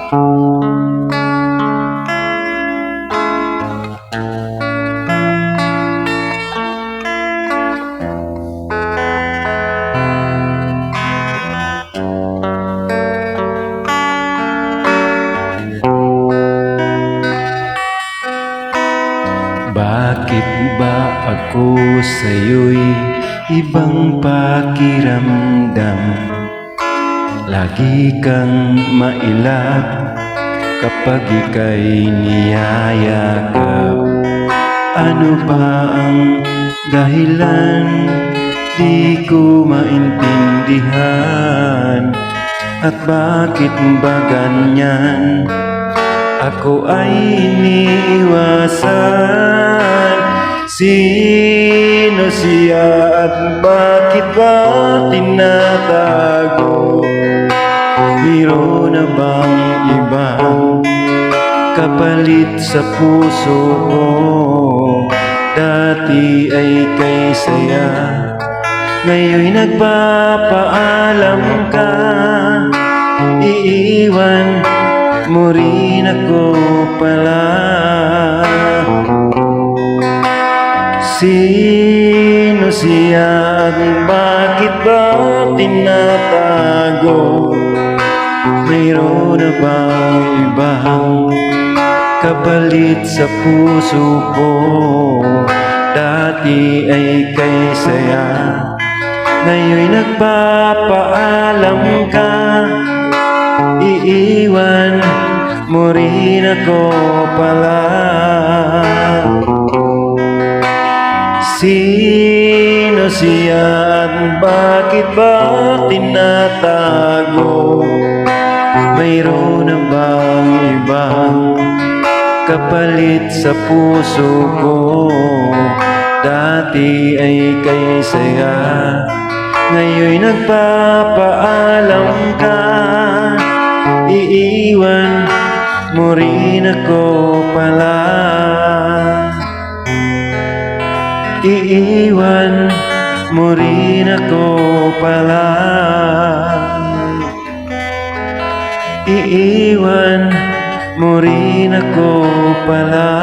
Bakit ba ako sa'yo'y ibang pakiramdam? Lagi kang mailap kapag ika'y niyayakap. Ano ba ang dahilan? Di ko maintindihan. At bakit ba ganyan? Ako ay iniiwasan. Sino siya at bakit ba tinatago? Mayroon na bang ibang kapalit sa puso ko? Dati ay kay saya, ngayon'y nagpapaalam ka. Iiwan mo rin ako pala. Sino siya at bakit ba tinatago? Mayroon na bang ibang kapalit sa puso ko? Dati ay kay saya, ngayon'y nagpapaalam ka. Iiwan mo rin ako pala. Sino siya at bakit ba tinatago? Mayroon na bang ibang kapalit sa puso ko? Dati ay kay saya, ngayon'y nagpapaalam ka. Iiwan mo rin ako pala. Iiwan mo rin ako pala. Iiwan mo rin ako pala.